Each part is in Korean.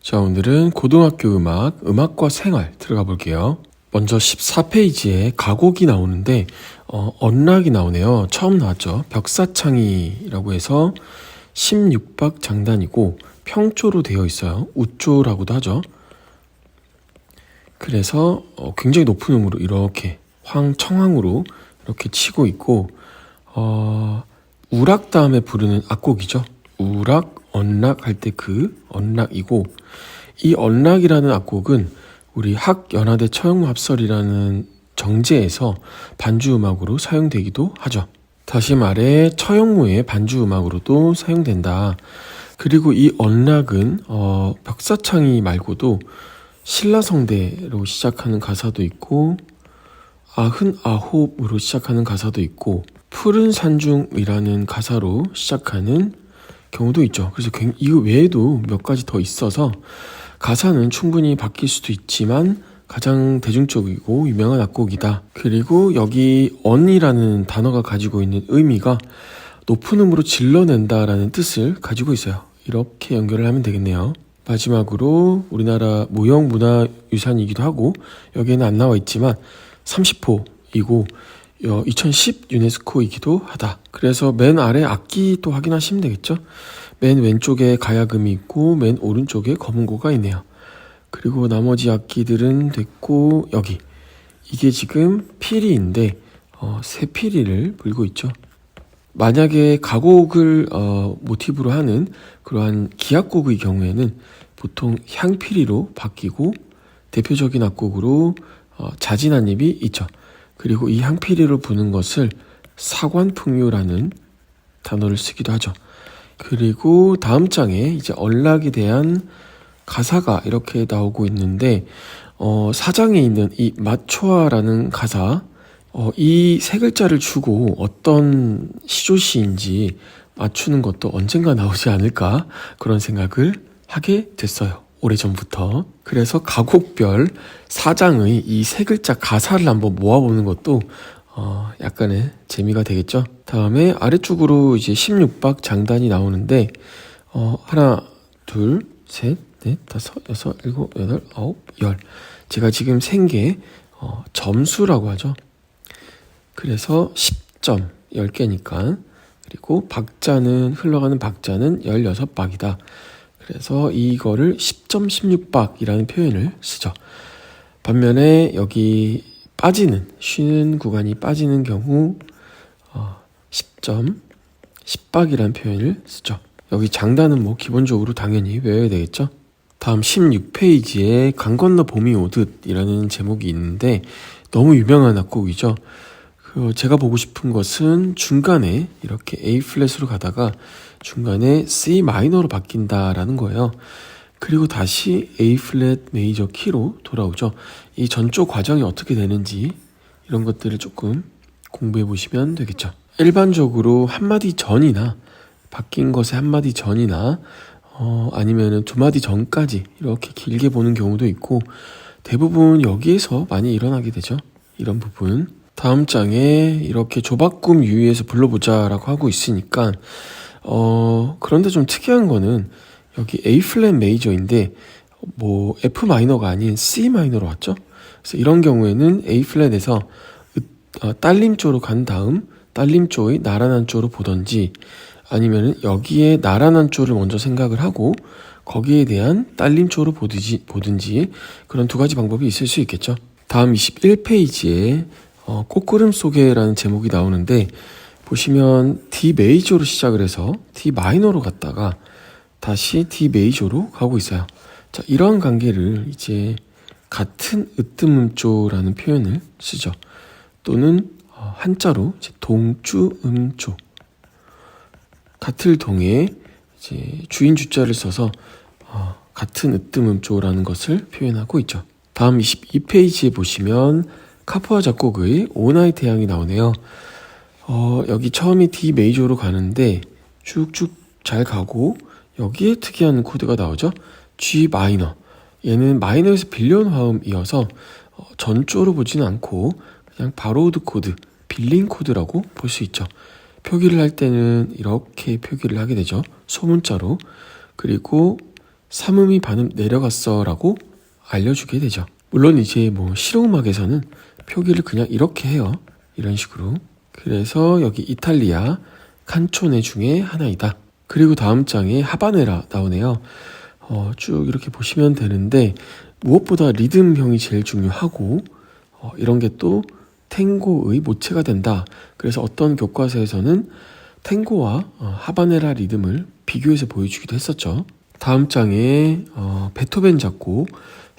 자, 오늘은 고등학교 음악과 생활 들어가 볼게요. 먼저 14페이지에 가곡이 나오는데 언락이 나오네요. 처음 나왔죠. 벽사창이라고 해서 16박 장단이고 평조로 되어 있어요. 우조라고도 하죠. 그래서 굉장히 높은 음으로 이렇게 황청황으로 이렇게 치고 있고 우락 다음에 부르는 악곡이죠. 우락, 언락 할 때 그 언락이고, 이 언락이라는 악곡은 우리 학연화대 처형합설이라는 정제에서 반주음악으로 사용되기도 하죠. 다시 말해 처형무의 반주음악으로도 사용된다. 그리고 이 언락은 벽사창이 말고도 신라성대로 시작하는 가사도 있고 아흔 아홉으로 시작하는 가사도 있고 푸른 산중이라는 가사로 시작하는 경우도 있죠. 그래서 이거 외에도 몇 가지 더 있어서 가사는 충분히 바뀔 수도 있지만 가장 대중적이고 유명한 악곡이다. 그리고 여기 언이라는 단어가 가지고 있는 의미가 높은 음으로 질러낸다라는 뜻을 가지고 있어요. 이렇게 연결을 하면 되겠네요. 마지막으로 우리나라 무형문화유산이기도 하고 여기에는 안 나와 있지만 30호이고 2010 유네스코이기도 하다. 그래서 맨 아래 악기 또 확인하시면 되겠죠. 맨 왼쪽에 가야금이 있고 맨 오른쪽에 검은고가 있네요. 그리고 나머지 악기들은 됐고 여기 이게 지금 피리인데 새 피리를 불고 있죠. 만약에 가곡을 모티브로 하는 그러한 기악곡의 경우에는 보통 향피리로 바뀌고 대표적인 악곡으로 자진한입이 있죠. 그리고 이 향피리로 부는 것을 사관풍류라는 단어를 쓰기도 하죠. 그리고 다음 장에 이제 언락에 대한 가사가 이렇게 나오고 있는데 4장에 있는 이 마초아라는 가사 이 세 글자를 주고 어떤 시조시인지 맞추는 것도 언젠가 나오지 않을까 그런 생각을 하게 됐어요. 오래전부터. 그래서 가곡별 4장의 이 세 글자 가사를 한번 모아보는 것도 약간의 재미가 되겠죠. 다음에 아래쪽으로 이제 16박 장단이 나오는데 하나, 둘, 셋, 넷, 다섯, 여섯, 일곱, 여덟, 아홉, 열. 제가 지금 센 게 점수라고 하죠. 그래서 10점 10개니까 그리고 박자는 흘러가는 박자는 16박이다. 그래서 이거를 10점 16박이라는 표현을 쓰죠. 반면에 여기 빠지는 쉬는 구간이 빠지는 경우 10점 10박이라는 표현을 쓰죠. 여기 장단은 뭐 기본적으로 당연히 외워야 되겠죠. 다음 16페이지에 강 건너 봄이 오듯 이라는 제목이 있는데 너무 유명한 악곡이죠. 제가 보고 싶은 것은 중간에 이렇게 A 플랫으로 가다가 중간에 C 마이너로 바뀐다라는 거예요. 그리고 다시 A 플랫 메이저 키로 돌아오죠. 이 전조 과정이 어떻게 되는지 이런 것들을 조금 공부해 보시면 되겠죠. 일반적으로 한마디 전이나 바뀐 것의 한마디 전이나 아니면은 두 마디 전까지 이렇게 길게 보는 경우도 있고 대부분 여기에서 많이 일어나게 되죠. 이런 부분. 다음 장에 이렇게 조박꿈 유의해서 불러보자 라고 하고 있으니까 그런데 좀 특이한 거는 여기 A 플랫 메이저인데 뭐 F 마이너가 아닌 C 마이너로 왔죠. 그래서 이런 경우에는 A 플랫에서 딸림조로 간 다음 딸림조의 나란한 조로 보던지 아니면 여기에 나란한 조를 먼저 생각을 하고 거기에 대한 딸림조로 보든지 그런 두 가지 방법이 있을 수 있겠죠. 다음 21페이지에 꽃구름 속에라는 제목이 나오는데 보시면 D 메이저로 시작을 해서 D 마이너로 갔다가 다시 D 메이저로 가고 있어요. 자, 이러한 관계를 이제 같은 으뜸음조라는 표현을 쓰죠. 또는 한자로 이제 동주음조. 같을 동에 이제 주인 주자를 써서 같은 으뜸음조라는 것을 표현하고 있죠. 다음 22페이지에 보시면 카푸아 작곡의 오나의 태양이 나오네요. 여기 처음이 D 메이저로 가는데 쭉쭉 잘 가고 여기에 특이한 코드가 나오죠. G 마이너. 얘는 마이너에서 빌려온 화음이어서 전조로 보지는 않고 그냥 바로우드 코드, 빌린 코드라고 볼 수 있죠. 표기를 할 때는 이렇게 표기를 하게 되죠. 소문자로. 그리고 삼음이 반음 내려갔어 라고 알려주게 되죠. 물론 이제 뭐 실용음악에서는 표기를 그냥 이렇게 해요. 이런 식으로. 그래서 여기 이탈리아 칸초네 중에 하나이다. 그리고 다음 장에 하바네라 나오네요. 쭉 이렇게 보시면 되는데 무엇보다 리듬형이 제일 중요하고 이런 게 또 탱고의 모체가 된다. 그래서 어떤 교과서에서는 탱고와 하바네라 리듬을 비교해서 보여주기도 했었죠. 다음 장에 베토벤 작곡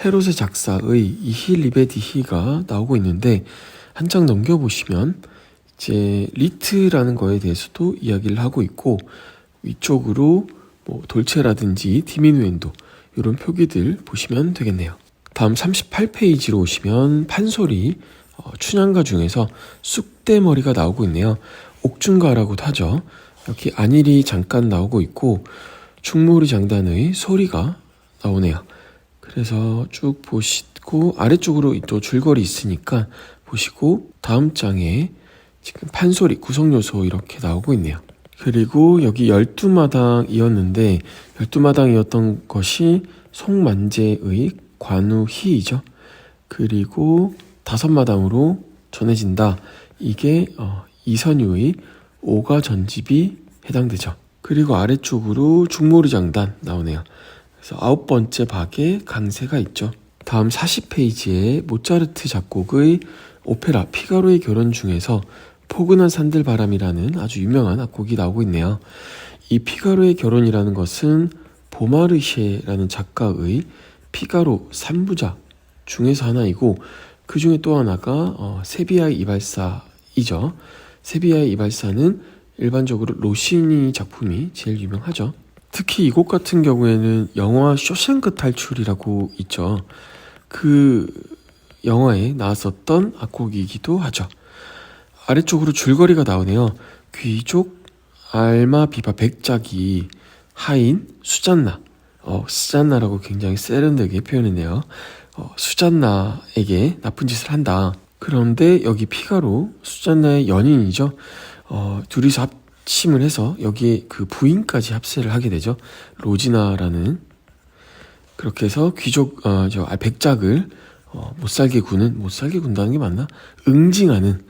헤로세 작사의 이히 리베디히가 나오고 있는데 한 장 넘겨보시면 이제 리트라는 거에 대해서도 이야기를 하고 있고 위쪽으로 뭐 돌체라든지 디미누엔도 이런 표기들 보시면 되겠네요. 다음 38페이지로 오시면 판소리 춘향가 중에서 쑥대머리가 나오고 있네요. 옥중가라고도 하죠. 여기 안일이 잠깐 나오고 있고 중모리 장단의 소리가 나오네요. 그래서 쭉 보시고 아래쪽으로 또 줄거리 있으니까 보시고 다음 장에 지금 판소리 구성요소 이렇게 나오고 있네요. 그리고 여기 12마당이었는데 12마당이었던 것이 송만재의 관우희이죠. 그리고 5마당으로 전해진다. 이게 이선유의 오가 전집이 해당되죠. 그리고 아래쪽으로 중모리 장단 나오네요. 그래서 9번째 박에 강세가 있죠. 다음 40페이지에 모차르트 작곡의 오페라 피가로의 결혼 중에서 포근한 산들바람이라는 아주 유명한 악곡이 나오고 있네요. 이 피가로의 결혼이라는 것은 보마르쉐라는 작가의 피가로 3부작 중에서 하나이고 그 중에 또 하나가 세비야의 이발사이죠. 세비야의 이발사는 일반적으로 로시니 작품이 제일 유명하죠. 특히 이 곡 같은 경우에는 영화 쇼생크 탈출이라고 있죠. 그 영화에 나왔었던 악곡이기도 하죠. 아래쪽으로 줄거리가 나오네요. 귀족 알마비바 백작이 하인 수잔나 수잔나라고 굉장히 세련되게 표현했네요. 수잔나에게 나쁜 짓을 한다. 그런데 여기 피가로 수잔나의 연인이죠. 둘이서 합심을 해서 여기에 그 부인까지 합세를 하게 되죠. 로지나라는. 그렇게 해서 귀족 백작을 못살게 군다는 게 맞나? 응징하는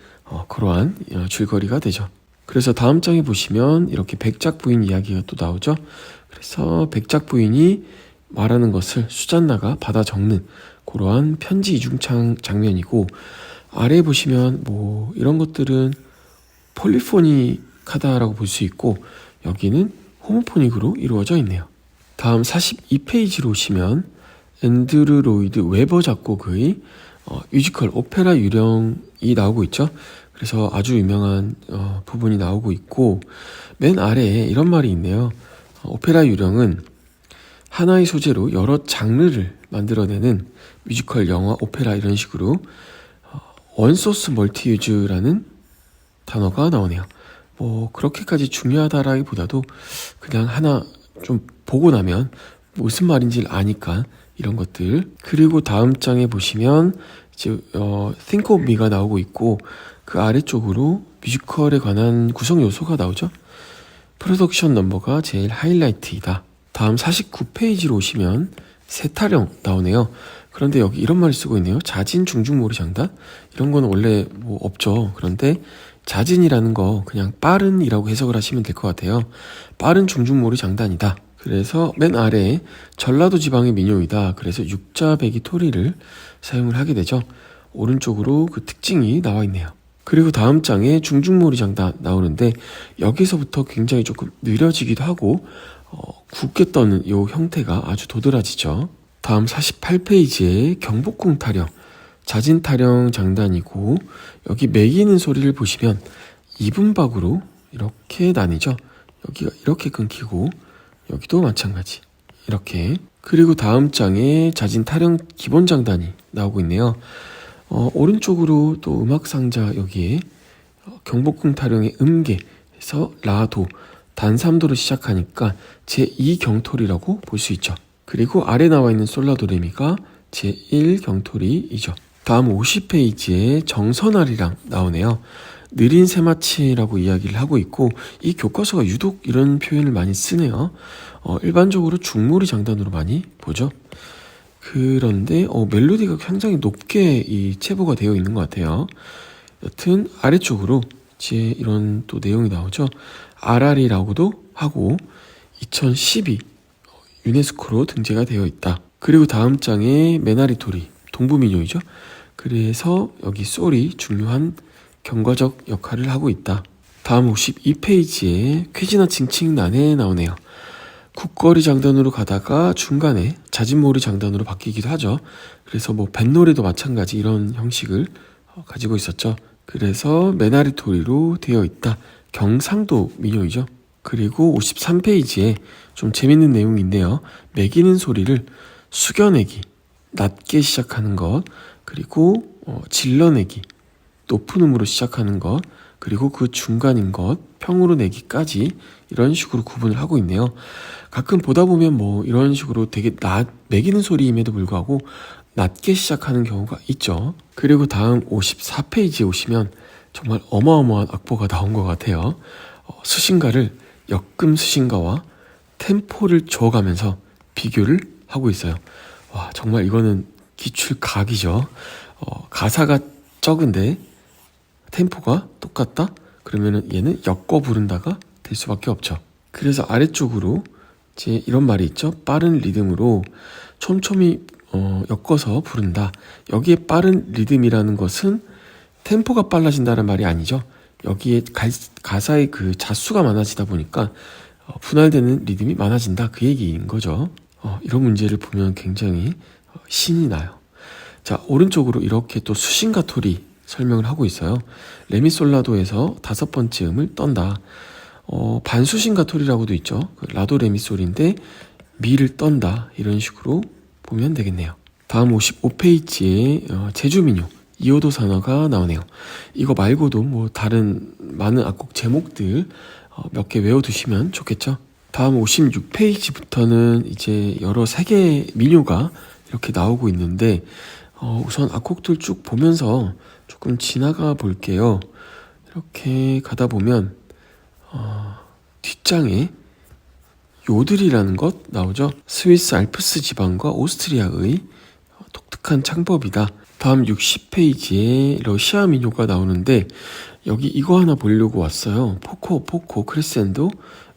그러한 줄거리가 되죠. 그래서 다음 장에 보시면 이렇게 백작 부인 이야기가 또 나오죠. 그래서 백작 부인이 말하는 것을 수잔나가 받아 적는 그러한 편지 이중창 장면이고 아래에 보시면 뭐 이런 것들은 폴리포닉하다라고 볼 수 있고 여기는 호모포닉으로 이루어져 있네요. 다음 42페이지로 오시면 앤드루 로이드 웨버 작곡의 뮤지컬 오페라 유령이 나오고 있죠. 그래서 아주 유명한 부분이 나오고 있고 맨 아래에 이런 말이 있네요. 오페라 유령은 하나의 소재로 여러 장르를 만들어내는 뮤지컬, 영화, 오페라 이런 식으로 원소스 멀티유즈라는 단어가 나오네요. 뭐 그렇게까지 중요하다라기보다도 그냥 하나 좀 보고 나면 무슨 말인지 아니까 이런 것들. 그리고 다음 장에 보시면 이제 Think of Me가 나오고 있고 그 아래쪽으로 뮤지컬에 관한 구성 요소가 나오죠. 프로덕션 넘버가 제일 하이라이트이다. 다음 49페이지로 오시면 세타령 나오네요. 그런데 여기 이런 말을 쓰고 있네요. 자진 중중모리 장단? 이런 건 원래 뭐 없죠. 그런데 자진이라는 거 그냥 빠른이라고 해석을 하시면 될 것 같아요. 빠른 중중모리 장단이다. 그래서 맨 아래에 전라도 지방의 민요이다. 그래서 육자배기 토리를 사용을 하게 되죠. 오른쪽으로 그 특징이 나와 있네요. 그리고 다음 장에 중중모리 장단 나오는데 여기서부터 굉장히 조금 느려지기도 하고 굳게 떠는 이 형태가 아주 도드라지죠. 다음 48페이지에 경복궁 타령, 자진 타령 장단이고 여기 매기는 소리를 보시면 2분박으로 이렇게 나뉘죠. 여기가 이렇게 끊기고 여기도 마찬가지 이렇게. 그리고 다음 장에 자진 타령 기본 장단이 나오고 있네요. 오른쪽으로 또 음악 상자 여기에 경복궁 타령의 음계에서 라도 단3도로 시작하니까 제2경토리라고 볼 수 있죠. 그리고 아래 나와 있는 솔라도레미가 제1경토리이죠. 다음 50페이지에 정선아리랑 나오네요. 느린 새마치라고 이야기를 하고 있고 이 교과서가 유독 이런 표현을 많이 쓰네요. 일반적으로 중몰이 장단으로 많이 보죠. 그런데 멜로디가 굉장히 높게 이 체보가 되어 있는 것 같아요. 여튼 아래쪽으로 이제 이런 또 내용이 나오죠. RR이라고도 하고 2012 유네스코로 등재가 되어 있다. 그리고 다음 장에 메나리토리, 동부민요이죠. 그래서 여기 솔이 중요한 경과적 역할을 하고 있다. 다음 52페이지에 쾌지나 칭칭난에 나오네요. 국거리 장단으로 가다가 중간에 자진몰이 장단으로 바뀌기도 하죠. 그래서 뭐 뱃노래도 마찬가지 이런 형식을 가지고 있었죠. 그래서 메나리토리로 되어 있다. 경상도 민요이죠. 그리고 53페이지에 좀 재밌는 내용이 있네요. 매기는 소리를 숙여내기, 낮게 시작하는 것, 그리고 질러내기, 높은 음으로 시작하는 것, 그리고 그 중간인 것, 평으로 내기까지 이런 식으로 구분을 하고 있네요. 가끔 보다 보면 뭐 이런 식으로 되게 매기는 소리임에도 불구하고 낮게 시작하는 경우가 있죠. 그리고 다음 54페이지에 오시면 정말 어마어마한 악보가 나온 것 같아요. 수신가를 역금 수신가와 템포를 줘가면서 비교를 하고 있어요. 와, 정말 이거는 기출각이죠. 가사가 적은데 템포가 똑같다? 그러면은 얘는 엮어 부른다가 될 수밖에 없죠. 그래서 아래쪽으로 이제 이런 말이 있죠. 빠른 리듬으로 촘촘히 엮어서 부른다. 여기에 빠른 리듬이라는 것은 템포가 빨라진다는 말이 아니죠. 여기에 가사의 그 자수가 많아지다 보니까 분할되는 리듬이 많아진다. 그 얘기인 거죠. 이런 문제를 보면 굉장히 신이 나요. 자, 오른쪽으로 이렇게 또 수신가 토리 설명을 하고 있어요. 레미솔라도에서 5번째 음을 떤다. 반수신가 토리라고도 있죠. 그 라도 레미솔인데 미를 떤다. 이런 식으로 보면 되겠네요. 다음 55페이지에 제주민요 2호도 산화가 나오네요. 이거 말고도 뭐 다른 많은 악곡 제목들 몇 개 외워두시면 좋겠죠. 다음 56페이지부터는 이제 여러 세계 민요가 이렇게 나오고 있는데 우선 악곡들 쭉 보면서 조금 지나가 볼게요. 이렇게 가다 보면 뒷장에 요들이라는 것 나오죠. 스위스 알프스 지방과 오스트리아의 독특한 창법이다. 다음 60페이지에 러시아 민요가 나오는데 여기 이거 하나 보려고 왔어요. 포코, 크레센도,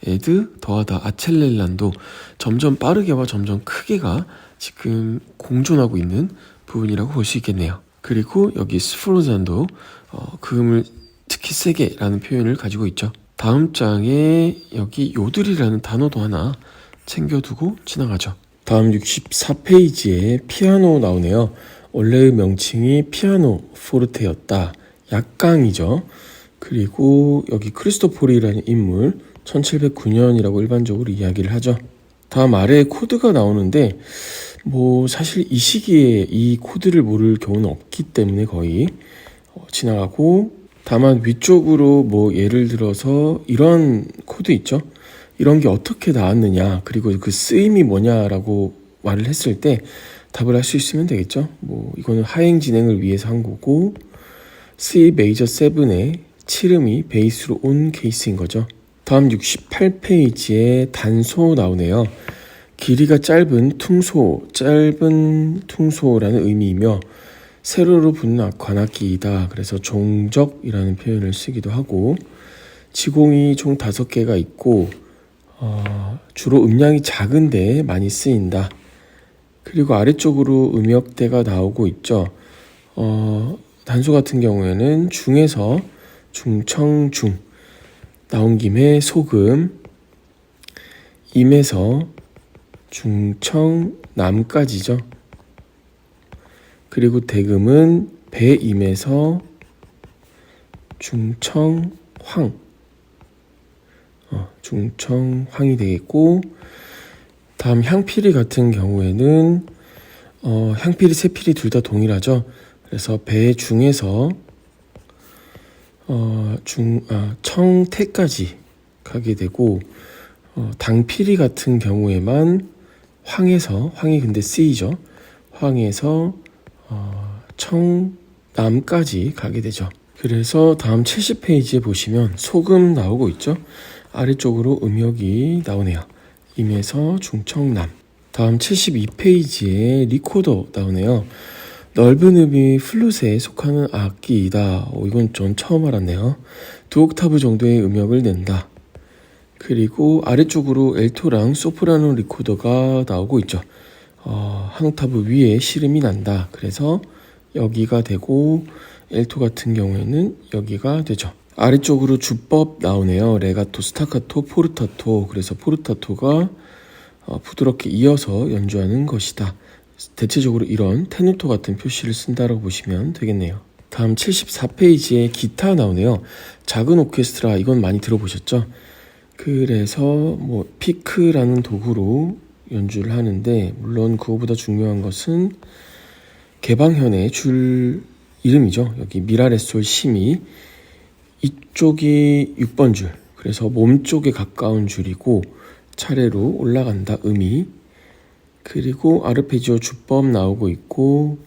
에드, 더하다, 아첼렐란도 점점 빠르게와 점점 크게가 지금 공존하고 있는 부분이라고 볼 수 있겠네요. 그리고 여기 스프로잔도 그 음을 특히 세게 라는 표현을 가지고 있죠. 다음 장에 여기 요들이라는 단어도 하나 챙겨두고 지나가죠. 다음 64페이지에 피아노 나오네요. 원래의 명칭이 피아노 포르테였다. 약강이죠. 그리고 여기 크리스토포리라는 인물 1709년이라고 일반적으로 이야기를 하죠. 다음 아래에 코드가 나오는데 뭐 사실 이 시기에 이 코드를 모를 경우는 없기 때문에 거의 지나가고, 다만 위쪽으로 뭐 예를 들어서 이런 코드 있죠. 이런 게 어떻게 나왔느냐, 그리고 그 쓰임이 뭐냐라고 말을 했을 때 답을 할 수 있으면 되겠죠. 뭐 이거는 하행 진행을 위해서 한 거고, C 메이저 7의 7음이 베이스로 온 케이스인 거죠. 다음 68페이지에 단소 나오네요. 길이가 짧은 퉁소라는 의미이며 세로로 붙는 관악기이다. 그래서 종적이라는 표현을 쓰기도 하고, 지공이 총 5개가 있고 주로 음량이 작은데 많이 쓰인다. 그리고 아래쪽으로 음역대가 나오고 있죠. 단소 같은 경우에는 중에서 중청중, 나온 김에 소금, 임에서 중청남까지죠. 그리고 대금은 배임에서 중청황, 중청황이 되겠고, 다음 향필이 같은 경우에는 향필이 세필이 둘 다 동일하죠. 그래서 배 중에서 청태까지 가게 되고, 당필이 같은 경우에만 황이 근데 C죠. 황에서 청남까지 가게 되죠. 그래서 다음 70페이지에 보시면 소금 나오고 있죠. 아래쪽으로 음역이 나오네요. 임에서 중청남. 다음 72페이지에 리코더 나오네요. 넓은 음이 플룻에 속하는 악기이다. 이건 전 처음 알았네요. 두 옥타브 정도의 음역을 낸다. 그리고 아래쪽으로 엘토랑 소프라노 리코더가 나오고 있죠. 한 옥타브 위에 시름이 난다. 그래서 여기가 되고 엘토 같은 경우에는 여기가 되죠. 아래쪽으로 주법 나오네요. 레가토, 스타카토, 포르타토. 그래서 포르타토가 부드럽게 이어서 연주하는 것이다. 대체적으로 이런 테누토 같은 표시를 쓴다라고 보시면 되겠네요. 다음 74페이지에 기타 나오네요. 작은 오케스트라, 이건 많이 들어보셨죠? 그래서 피크라는 도구로 연주를 하는데, 물론 그거보다 중요한 것은 개방현의 줄 이름이죠. 여기 미라레솔 시미, 이쪽이 6번 줄, 그래서 몸 쪽에 가까운 줄이고 차례로 올라간다, 음이. 그리고 아르페지오 주법 나오고 있고,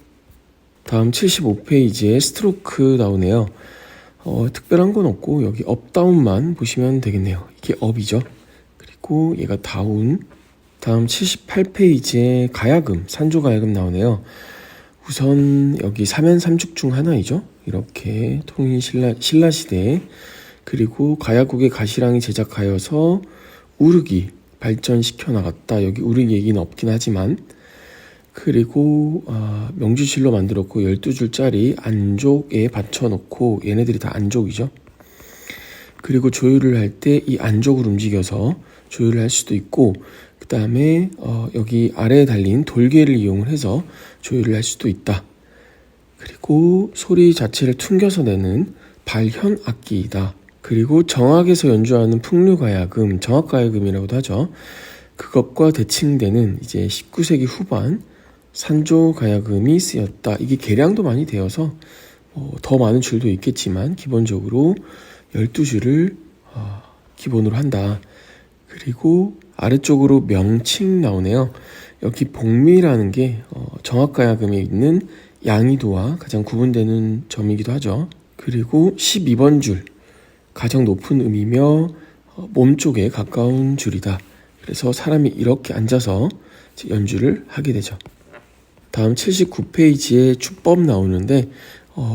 다음 75페이지에 스트로크 나오네요. 특별한 건 없고 여기 업다운만 보시면 되겠네요. 이게 업이죠. 그리고 얘가 다운. 다음 78페이지에 가야금, 산조 가야금 나오네요. 우선 여기 사면삼죽 중 하나이죠. 이렇게 통일 신라 시대에, 그리고 가야국의 가시랑이 제작하여서 우르기 발전시켜 나갔다. 여기 우르기 얘기는 없긴 하지만, 그리고 명주실로 만들었고 12줄짜리 안족에 받쳐놓고, 얘네들이 다 안족이죠. 그리고 조율을 할 때 이 안족을 움직여서 조율을 할 수도 있고, 그 다음에 여기 아래에 달린 돌개를 이용해서 조율을 할 수도 있다. 그리고 소리 자체를 퉁겨서 내는 발현 악기이다. 그리고 정악에서 연주하는 풍류가야금, 정악가야금이라고도 하죠. 그것과 대칭되는 이제 19세기 후반 산조 가야금이 쓰였다. 이게 개량도 많이 되어서 더 많은 줄도 있겠지만 기본적으로 12줄을 기본으로 한다. 그리고 아래쪽으로 명칭 나오네요. 여기 복미라는 게 정악가야금에 있는 양이도와 가장 구분되는 점이기도 하죠. 그리고 12번 줄, 가장 높은 음이며 몸 쪽에 가까운 줄이다. 그래서 사람이 이렇게 앉아서 연주를 하게 되죠. 다음 79페이지에 주법 나오는데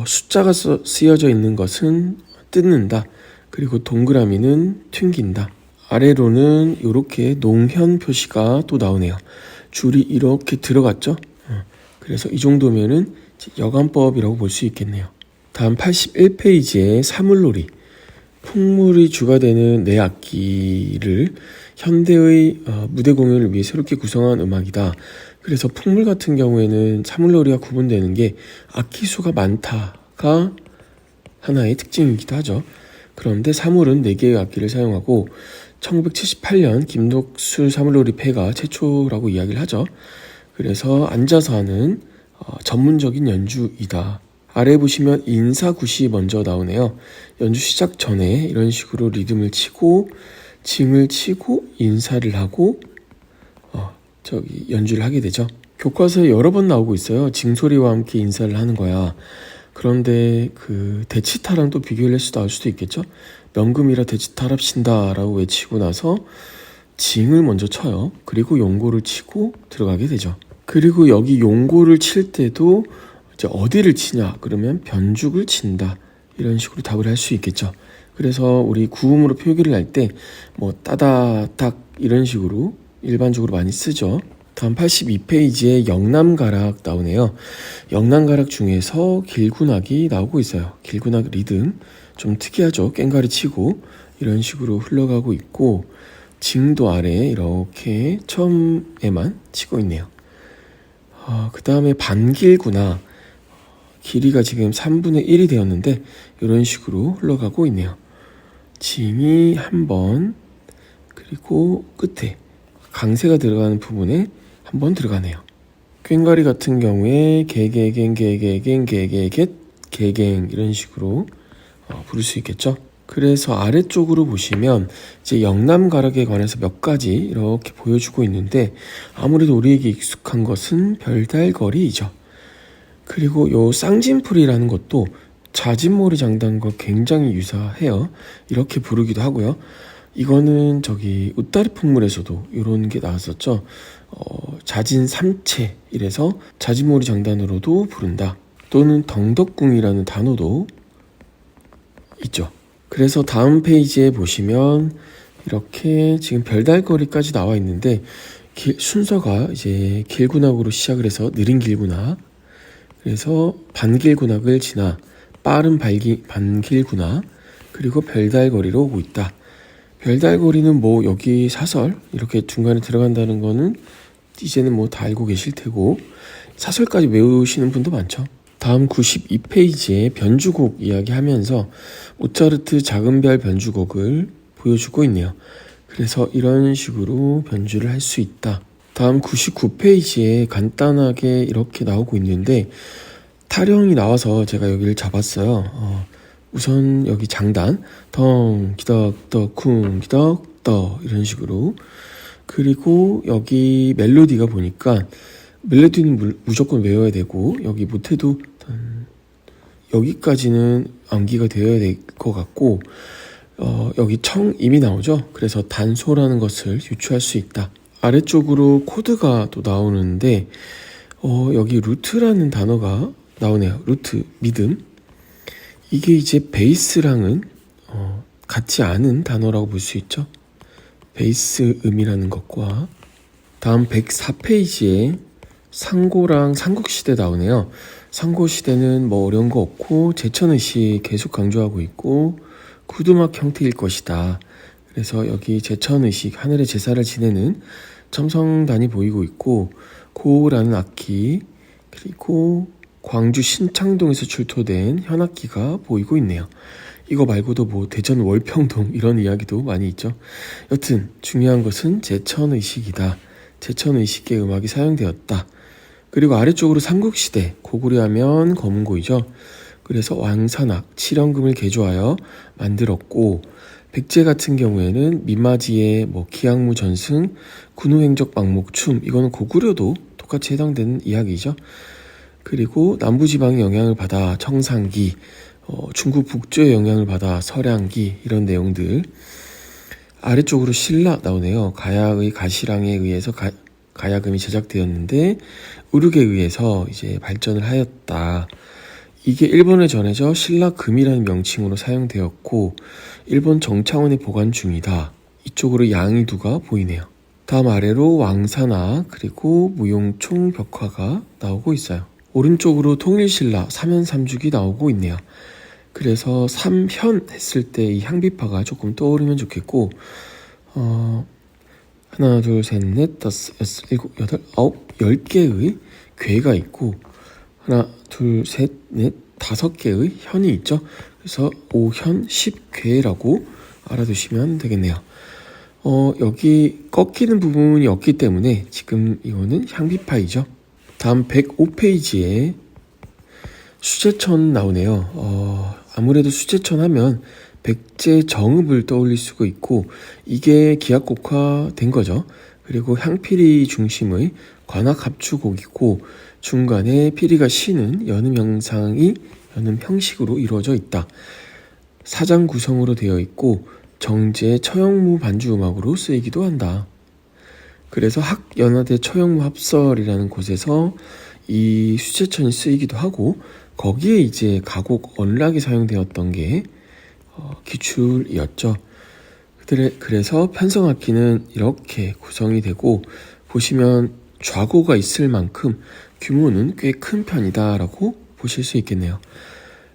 숫자가 쓰여져 있는 것은 뜯는다. 그리고 동그라미는 튕긴다. 아래로는 이렇게 농현 표시가 또 나오네요. 줄이 이렇게 들어갔죠. 그래서 이 정도면은 여간법이라고 볼 수 있겠네요. 다음 81페이지에 사물놀이, 풍물이 주가 되는 내 악기를 현대의 무대 공연을 위해 새롭게 구성한 음악이다. 그래서 풍물 같은 경우에는 사물놀이와 구분되는 게 악기 수가 많다가 하나의 특징이기도 하죠. 그런데 사물은 4개의 악기를 사용하고 1978년 김독술 사물놀이 패가 최초라고 이야기를 하죠. 그래서 앉아서 하는 전문적인 연주이다. 아래 보시면 인사굿이 먼저 나오네요. 연주 시작 전에 이런 식으로 리듬을 치고 징을 치고 인사를 하고 연주를 하게 되죠. 교과서에 여러 번 나오고 있어요. 징소리와 함께 인사를 하는 거야. 그런데 그 대치타랑 또 비교를 해서 나올 수도 있겠죠. 명금이라 대치타랍신다 라고 외치고 나서 징을 먼저 쳐요. 그리고 용고를 치고 들어가게 되죠. 그리고 여기 용고를 칠 때도 이제 어디를 치냐 그러면 변죽을 친다, 이런 식으로 답을 할 수 있겠죠. 그래서 우리 구음으로 표기를 할 때 따다닥 이런 식으로 일반적으로 많이 쓰죠. 다음 82페이지에 영남가락 나오네요. 영남가락 중에서 길군악이 나오고 있어요. 길군악 리듬 좀 특이하죠. 꽹가리 치고 이런 식으로 흘러가고 있고, 징도 아래에 이렇게 처음에만 치고 있네요. 그 다음에 반길구나, 길이가 지금 3분의 1이 되었는데 이런 식으로 흘러가고 있네요. 징이 한 번, 그리고 끝에 강세가 들어가는 부분에 한 번 들어가네요. 꽹가리 같은 경우에 개개갱 개개갱 개개겟 개갱 이런 식으로 부를 수 있겠죠. 그래서 아래쪽으로 보시면 이제 영남가락에 관해서 몇 가지 이렇게 보여주고 있는데, 아무래도 우리에게 익숙한 것은 별달거리이죠. 그리고 요 쌍진풀이라는 것도 자진몰이 장단과 굉장히 유사해요. 이렇게 부르기도 하고요. 이거는 저기 웃다리 풍물에서도 이런 게 나왔었죠. 자진 삼체 이래서 자진몰이 장단으로도 부른다. 또는 덩덕궁이라는 단어도 있죠. 그래서 다음 페이지에 보시면 이렇게 지금 별달거리까지 나와 있는데 순서가 이제 길군악으로 시작을 해서 느린 길군악, 그래서 반길군악을 지나 빠른 반길군악, 그리고 별달거리로 오고 있다. 별달거리는 뭐 여기 사설 이렇게 중간에 들어간다는 거는 이제는 뭐 다 알고 계실 테고 사설까지 외우시는 분도 많죠. 다음 92페이지에 변주곡 이야기하면서 모차르트 작은 별 변주곡을 보여주고 있네요. 그래서 이런 식으로 변주를 할 수 있다. 다음 99페이지에 간단하게 이렇게 나오고 있는데 타령이 나와서 제가 여기를 잡았어요. 우선 여기 장단 덩 기덕 떡쿵 기덕 떠 이런 식으로, 그리고 여기 멜로디가 보니까 멜로디는 무조건 외워야 되고 여기 못해도 여기까지는 암기가 되어야 될 것 같고 여기 청임이 나오죠. 그래서 단소라는 것을 유추할 수 있다. 아래쪽으로 코드가 또 나오는데 여기 루트라는 단어가 나오네요. 루트, 믿음. 이게 이제 베이스랑은 같지 않은 단어라고 볼 수 있죠. 베이스 음이라는 것과. 다음 104페이지에 상고랑 삼국시대 나오네요. 상고시대는 뭐 어려운 거 없고 제천의식 계속 강조하고 있고 구두막 형태일 것이다. 그래서 여기 제천의식, 하늘의 제사를 지내는 첨성단이 보이고 있고 고라는 악기, 그리고 광주 신창동에서 출토된 현악기가 보이고 있네요. 이거 말고도 뭐 대전 월평동 이런 이야기도 많이 있죠. 여튼 중요한 것은 제천의식이다. 제천의식의 음악이 사용되었다. 그리고 아래쪽으로 삼국시대, 고구려하면 검은고이죠. 그래서 왕산악, 칠연금을 개조하여 만들었고 백제 같은 경우에는 민마지의 뭐 기양무 전승, 군우행적 막목춤, 이거는 고구려도 똑같이 해당되는 이야기죠. 그리고 남부지방의 영향을 받아 청상기, 중국 북조의 영향을 받아 서량기, 이런 내용들. 아래쪽으로 신라 나오네요. 가야의 가시랑에 의해서 가야금이 제작되었는데 우르에 의해서 이제 발전을 하였다. 이게 일본에 전해져 신라금이라는 명칭으로 사용되었고 일본 정창원에 보관 중이다. 이쪽으로 양이두가 보이네요. 다음 아래로 왕산악 그리고 무용총 벽화가 나오고 있어요. 오른쪽으로 통일신라 3현3죽이 나오고 있네요. 그래서 3현 했을 때 이 향비파가 조금 떠오르면 좋겠고 하나 둘 셋 넷 다섯 여섯 일곱 여덟 아홉 10개의 괴가 있고 하나 둘 셋 넷 5개의 현이 있죠. 그래서 5현 10괴라고 알아두시면 되겠네요. 여기 꺾이는 부분이 없기 때문에 지금 이거는 향비파이죠. 다음 105페이지에 수제천 나오네요. 아무래도 수제천 하면 백제 정읍을 떠올릴 수가 있고 이게 기악곡화된 거죠. 그리고 향피리 중심의 관악합주곡이고 중간에 피리가 쉬는 연음 형상이 연음 형식으로 이루어져 있다. 사장 구성으로 되어 있고 정제 처형무 반주 음악으로 쓰이기도 한다. 그래서 학연화대 처형무 합설이라는 곳에서 이 수제천이 쓰이기도 하고 거기에 이제 가곡 언락이 사용되었던 게 기출이었죠. 그래서 편성악기는 이렇게 구성이 되고 보시면 좌고가 있을 만큼 규모는 꽤 큰 편이다 라고 보실 수 있겠네요.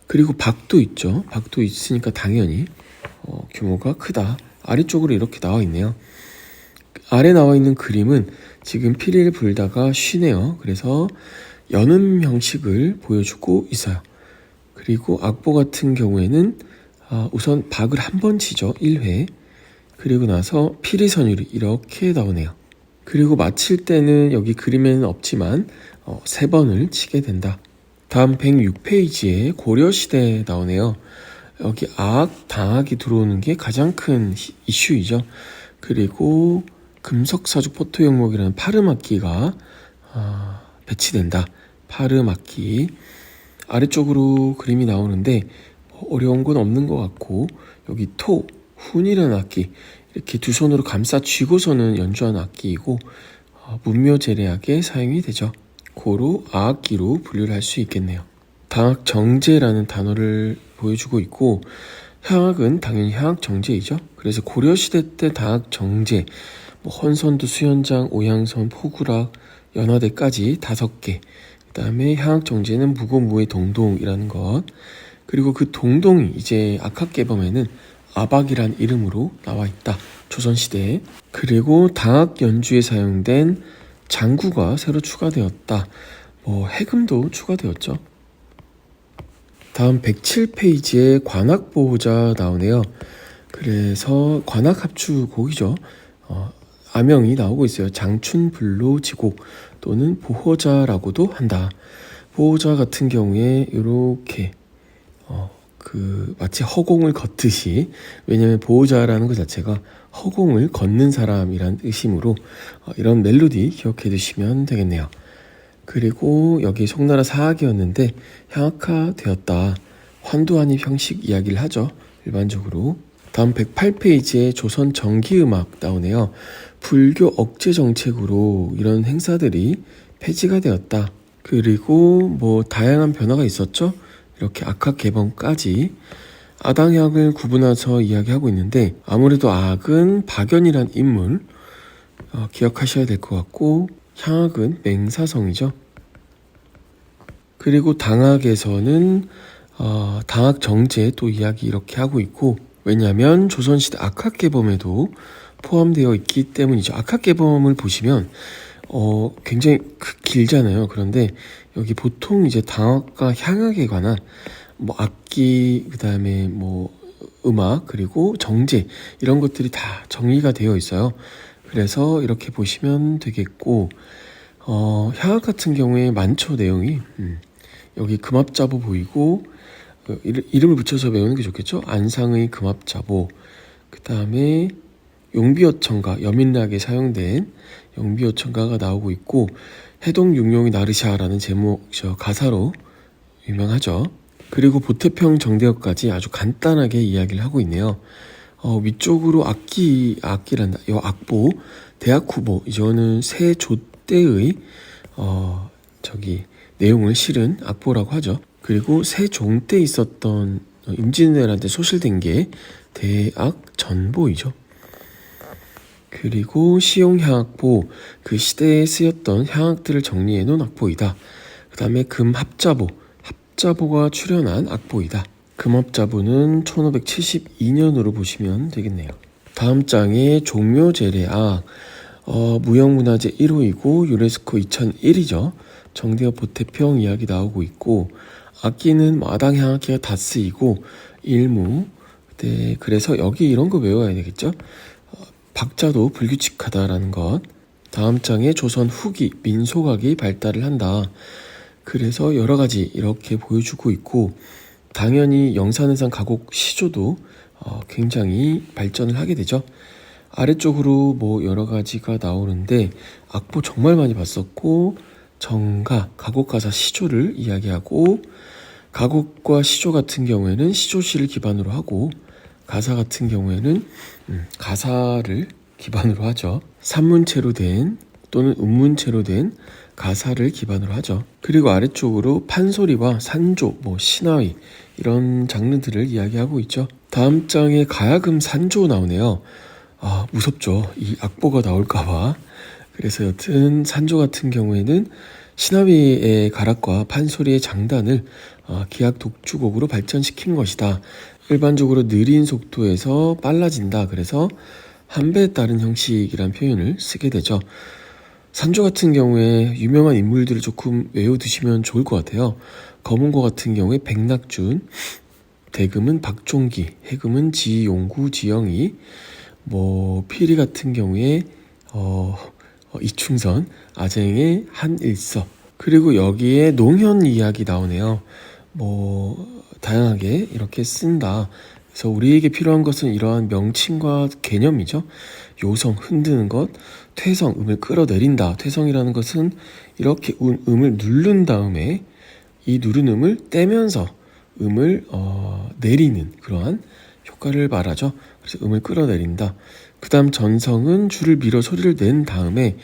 그리고 박도 있죠. 박도 있으니까 당연히 규모가 크다. 아래쪽으로 이렇게 나와 있네요. 아래 나와 있는 그림은 지금 피리를 불다가 쉬네요. 그래서 연음 형식을 보여주고 있어요. 그리고 악보 같은 경우에는 우선 박을 한 번 치죠. 1회. 그리고 나서 피리선율이 이렇게 나오네요. 그리고 마칠 때는 여기 그림에는 없지만 3번을 치게 된다. 다음 106페이지에 고려시대 나오네요. 여기 악, 당악이 들어오는 게 가장 큰 이슈이죠. 그리고 금석사죽 포토영목이라는 파름악기가 배치된다. 파름악기. 아래쪽으로 그림이 나오는데 어려운 건 없는 것 같고, 여기 토, 훈이라는 악기, 이렇게 두 손으로 감싸 쥐고서는 연주하는 악기이고, 문묘제례악에 사용이 되죠. 고로 아악기로 분류를 할 수 있겠네요. 당악정제라는 단어를 보여주고 있고, 향악은 당연히 향악정제이죠. 그래서 고려시대 때 당악정제, 헌선도, 수연장, 오향선, 포구락, 연화대까지 5개. 그 다음에 향악정제는 무고무의 동동이라는 것. 그리고 그 동동이 이제 악학개범에는 아박이란 이름으로 나와 있다. 조선시대에. 그리고 당악 연주에 사용된 장구가 새로 추가되었다. 해금도 추가되었죠. 다음 107페이지에 관악보호자 나오네요. 그래서 관악합주곡이죠. 아명이 나오고 있어요. 장춘불로지곡 또는 보호자라고도 한다. 보호자 같은 경우에 이렇게 마치 허공을 걷듯이, 왜냐하면 보호자라는 것 자체가 허공을 걷는 사람이란 의심으로 이런 멜로디 기억해 두시면 되겠네요. 그리고 여기 송나라 사학이었는데 향악화 되었다. 환두한입 형식 이야기를 하죠. 일반적으로. 다음 108페이지에 조선 정기음악 나오네요. 불교 억제 정책으로 이런 행사들이 폐지가 되었다. 그리고 다양한 변화가 있었죠. 이렇게 악학 개범까지 아당향을 구분해서 이야기하고 있는데, 아무래도 악은 박연이란 인물 기억하셔야 될 것 같고, 향악은 맹사성이죠. 그리고 당악에서는 당악 정제 또 이야기 이렇게 하고 있고, 왜냐하면 조선시대 악학개범에도 포함되어 있기 때문이죠. 악학개범을 보시면 굉장히 길잖아요. 그런데 여기 보통 이제 당악과 향악에 관한 악기, 그 다음에 음악, 그리고 정제, 이런 것들이 다 정리가 되어 있어요. 그래서 이렇게 보시면 되겠고, 향악 같은 경우에 많죠, 내용이. 여기 금합자보 보이고, 이름을 붙여서 외우는 게 좋겠죠? 안상의 금합자보, 그 다음에 용비어천가, 여민락에 사용된 용비어천가가 나오고 있고, 해동육룡이 나르샤라는 제목, 가사로 유명하죠. 그리고 보태평 정대역까지 아주 간단하게 이야기를 하고 있네요. 위쪽으로 악기란다. 이 악보, 대학후보, 이거는 세조때의 내용을 실은 악보라고 하죠. 그리고 세종 때 있었던 임진왜란때 소실된 게 대악전보이죠. 그리고 시용향악보, 그 시대에 쓰였던 향악들을 정리해 놓은 악보이다. 그 다음에 금합자보, 합자보가 출연한 악보이다. 금합자보는 1572년으로 보시면 되겠네요. 다음 장에 종묘제례악, 무형문화재 1호이고 유네스코 2001이죠. 정대엽 보태평 이야기 나오고 있고, 악기는 마당향악기가 다 쓰이고 일무. 네, 그래서 여기 이런 거 외워야 되겠죠. 박자도 불규칙하다라는 것. 다음 장에 조선 후기 민속악이 발달을 한다. 그래서 여러 가지 이렇게 보여주고 있고, 당연히 영산해상 가곡 시조도 굉장히 발전을 하게 되죠. 아래쪽으로 여러 가지가 나오는데, 악보 정말 많이 봤었고, 정가, 가곡가사 시조를 이야기하고, 가곡과 시조 같은 경우에는 시조시를 기반으로 하고, 가사 같은 경우에는 가사를 기반으로 하죠. 산문체로 된 또는 음문체로 된 가사를 기반으로 하죠. 그리고 아래쪽으로 판소리와 산조, 신화위, 이런 장르들을 이야기하고 있죠. 다음 장에 가야금 산조 나오네요. 무섭죠. 이 악보가 나올까봐. 그래서 여튼 산조 같은 경우에는 신화위의 가락과 판소리의 장단을 기악 독주곡으로 발전시킨 것이다. 일반적으로 느린 속도에서 빨라진다. 그래서 한 배에 따른 형식이란 표현을 쓰게 되죠. 산조 같은 경우에 유명한 인물들을 조금 외워두시면 좋을 것 같아요. 검은고 같은 경우에 백낙준, 대금은 박종기, 해금은 지용구, 지영이, 피리 같은 경우에 이충선, 아쟁의 한일서. 그리고 여기에 농현 이야기 나오네요. 다양하게 이렇게 쓴다. 그래서 우리에게 필요한 것은 이러한 명칭과 개념이죠. 요성, 흔드는 것, 퇴성, 음을 끌어내린다. 퇴성이라는 것은 이렇게 음을 누른 다음에 이 누른 음을 떼면서 음을 내리는 그러한 효과를 말하죠. 그래서 음을 끌어내린다. 그 다음 전성은 줄을 밀어 소리를 낸 다음에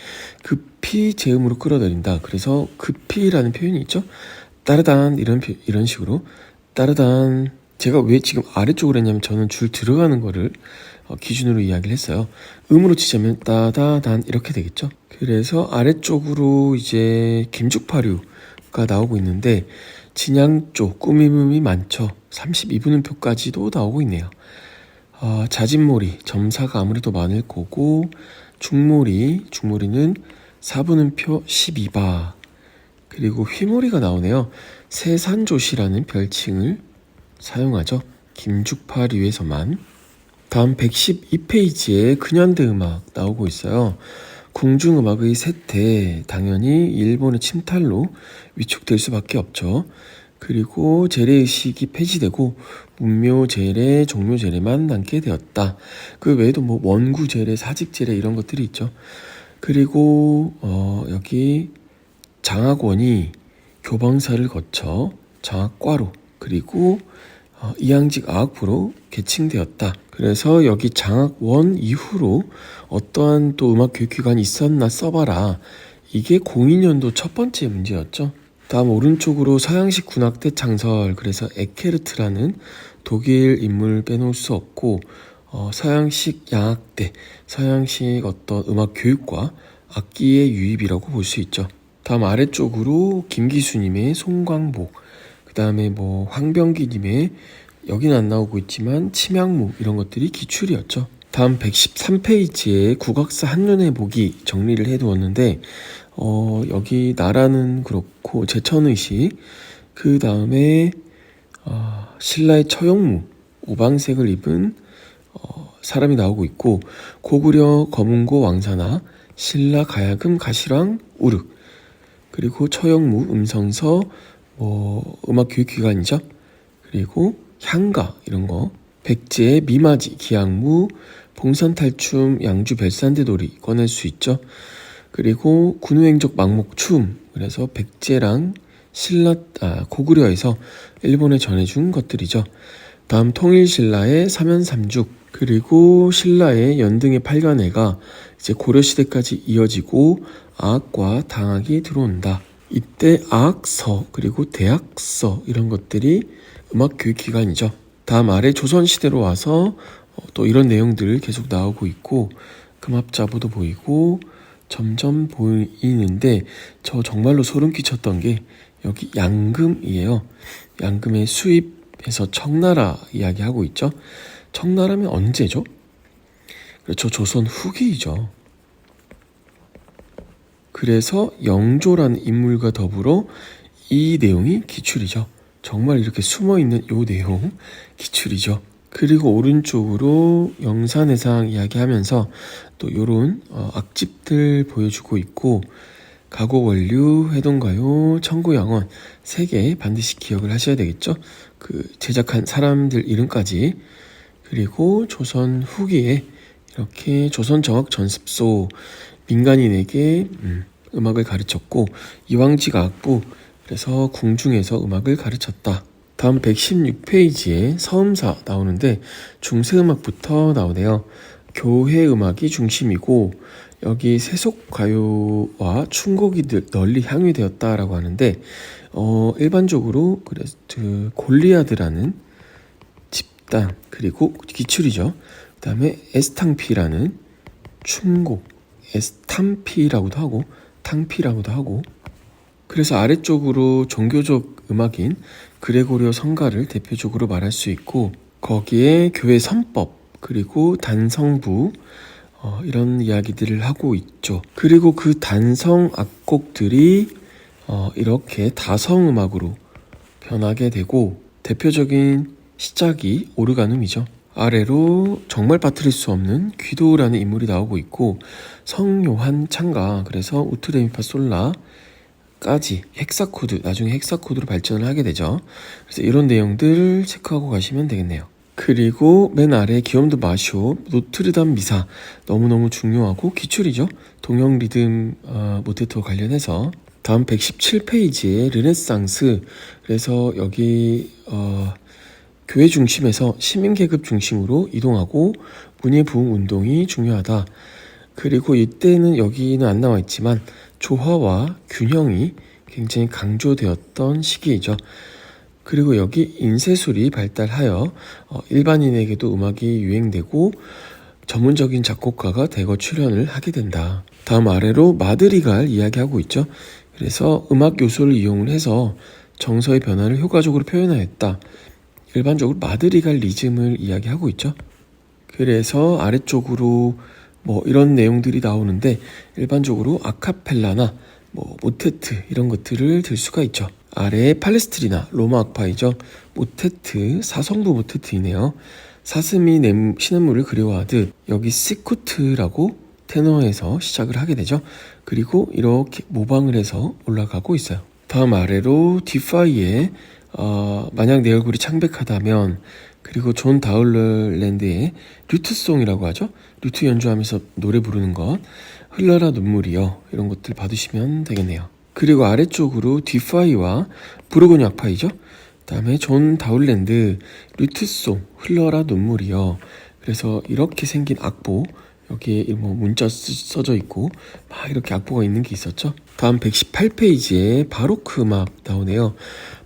급히 제음으로 끌어내린다. 그래서 급히라는 표현이 있죠. 따르단 이런 식으로 따르단. 제가 왜 지금 아래쪽으로 했냐면 저는 줄 들어가는 거를 기준으로 이야기를 했어요. 음으로 치자면 따다단 이렇게 되겠죠. 그래서 아래쪽으로 이제 김죽파류가 나오고 있는데 진양조 꾸밈음이 많죠. 32분음표까지도 나오고 있네요. 자진몰이 점사가 아무래도 많을 거고 중몰이는 4분음표 12바. 그리고 휘몰이가 나오네요. 세산조시라는 별칭을 사용하죠. 김죽파류에서만. 다음 112페이지에 근현대 음악 나오고 있어요. 궁중음악의 쇠퇴, 당연히 일본의 침탈로 위축될 수밖에 없죠. 그리고 재래의식이 폐지되고 문묘재래, 종묘재래만 남게 되었다. 그 외에도 뭐 원구재래, 사직재래 이런 것들이 있죠. 그리고 여기 장학원이 교방사를 거쳐 장학과로 그리고 이양직 아학부로 계층되었다. 그래서 여기 장학원 이후로 어떠한 또 음악교육기관이 있었나 써봐라. 이게 02년도 첫 번째 문제였죠. 다음 오른쪽으로 서양식 군악대 창설. 그래서 에케르트라는 독일 인물 빼놓을 수 없고 서양식 양악대, 서양식 어떤 음악 교육과 악기의 유입이라고 볼 수 있죠. 다음 아래쪽으로 김기수님의 송광복, 그 다음에 뭐 황병기님의 여기는 안 나오고 있지만 침양무 이런 것들이 기출이었죠. 다음 113페이지에 국악사 한눈에 보기 정리를 해두었는데 여기 나라는 그렇고 제천의식, 그 다음에 신라의 처용무 오방색을 입은 사람이 나오고 있고 고구려 검은고 왕사나 신라 가야금 가시랑 우륵, 그리고 처용무 음성서 음악교육기관이죠. 그리고 향가 이런 거, 백제 미마지 기양무 봉산탈춤 양주 별산대놀이 꺼낼 수 있죠. 그리고 군우행적 망목춤, 그래서 백제랑 고구려에서 일본에 전해준 것들이죠. 다음 통일신라의 사면삼죽, 그리고 신라의 연등의 팔관회가 이제 고려시대까지 이어지고 아학과 당학이 들어온다. 이때 아학서 그리고 대학서 이런 것들이 음악교육기관이죠. 다음 아래 조선시대로 와서 또 이런 내용들 계속 나오고 있고 금합자보도 보이고 점점 보이는데 저 정말로 소름 끼쳤던 게 여기 양금이에요. 양금의 수입에서 청나라 이야기하고 있죠. 청나라면 언제죠? 그렇죠. 조선 후기이죠. 그래서 영조라는 인물과 더불어 이 내용이 기출이죠. 정말 이렇게 숨어있는 이 내용 기출이죠. 그리고 오른쪽으로 영산해상 이야기하면서 또 요런 악집들 보여주고 있고 가곡원류, 회동가요, 청구양원 3개 반드시 기억을 하셔야 되겠죠. 그 제작한 사람들 이름까지. 그리고 조선 후기에 이렇게 조선정학전습소 민간인에게 음악을 가르쳤고 이왕직 악부, 그래서 궁중에서 음악을 가르쳤다. 다음 116페이지에 서음사 나오는데 중세음악부터 나오네요. 교회 음악이 중심이고 여기 세속가요와 춘곡이 널리 향유되었다라고 하는데 일반적으로 그래서 골리아드라는 집단, 그리고 기출이죠. 그 다음에 에스탕피라는 춘곡, 에스탐피라고도 하고 탕피라고도 하고, 그래서 아래쪽으로 종교적 음악인 그레고리오 성가를 대표적으로 말할 수 있고 거기에 교회 선법 그리고 단성부 이런 이야기들을 하고 있죠. 그리고 그 단성 악곡들이 이렇게 다성음악으로 변하게 되고 대표적인 시작이 오르가눔이죠. 아래로 정말 빠뜨릴 수 없는 귀도라는 인물이 나오고 있고 성요한 창가, 그래서 우트레미파솔라 까지 헥사코드, 나중에 헥사코드로 발전을 하게 되죠. 그래서 이런 내용들 체크하고 가시면 되겠네요. 그리고 맨 아래 기욤드 마쇼, 노트르담 미사 너무너무 중요하고 기출이죠. 동형 리듬 모테토와 관련해서. 다음 117페이지에 르네상스. 그래서 여기 교회 중심에서 시민계급 중심으로 이동하고 문예부흥 운동이 중요하다. 그리고 이때는 여기는 안 나와 있지만 조화와 균형이 굉장히 강조되었던 시기이죠. 그리고 여기 인쇄술이 발달하여 일반인에게도 음악이 유행되고 전문적인 작곡가가 대거 출연을 하게 된다. 다음 아래로 마드리갈 이야기하고 있죠. 그래서 음악 요소를 이용을 해서 정서의 변화를 효과적으로 표현하였다. 일반적으로 마드리갈 리즘을 이야기하고 있죠. 그래서 아래쪽으로 이런 내용들이 나오는데 일반적으로 아카펠라나 모테트 이런 것들을 들 수가 있죠. 아래에 팔레스트리나 로마 악파이죠. 모테트, 사성부 모테트이네요. 사슴이 시냇물을 그리워하듯 여기 시쿠트라고 테너에서 시작을 하게 되죠. 그리고 이렇게 모방을 해서 올라가고 있어요. 다음 아래로 디파이의 만약 내 얼굴이 창백하다면, 그리고 존 다울랜드의 류트송이라고 하죠. 류트 연주하면서 노래 부르는 것, 흘러라 눈물이여, 이런 것들 받으시면 되겠네요. 그리고 아래쪽으로 디파이와 부르고뉴 악파이죠. 다음에 존 다울랜드 류트송 흘러라 눈물이여. 그래서 이렇게 생긴 악보, 여기에 문자 써져 있고 막 이렇게 악보가 있는 게 있었죠. 다음 118페이지에 바로크 음악 나오네요.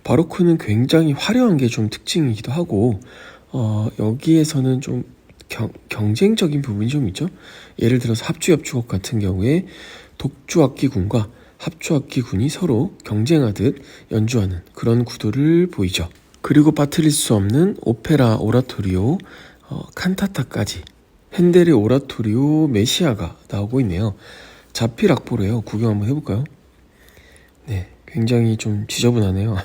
바로크는 굉장히 화려한 게 좀 특징이기도 하고 여기에서는 좀 경쟁적인 부분이 좀 있죠. 예를 들어서 합주협주곡 같은 경우에 독주악기군과 합주악기군이 서로 경쟁하듯 연주하는 그런 구도를 보이죠. 그리고 빠뜨릴 수 없는 오페라 오라토리오, 칸타타까지 핸델의 오라토리오 메시아가 나오고 있네요. 자필 악보래요. 구경 한번 해볼까요? 네, 굉장히 좀 지저분하네요.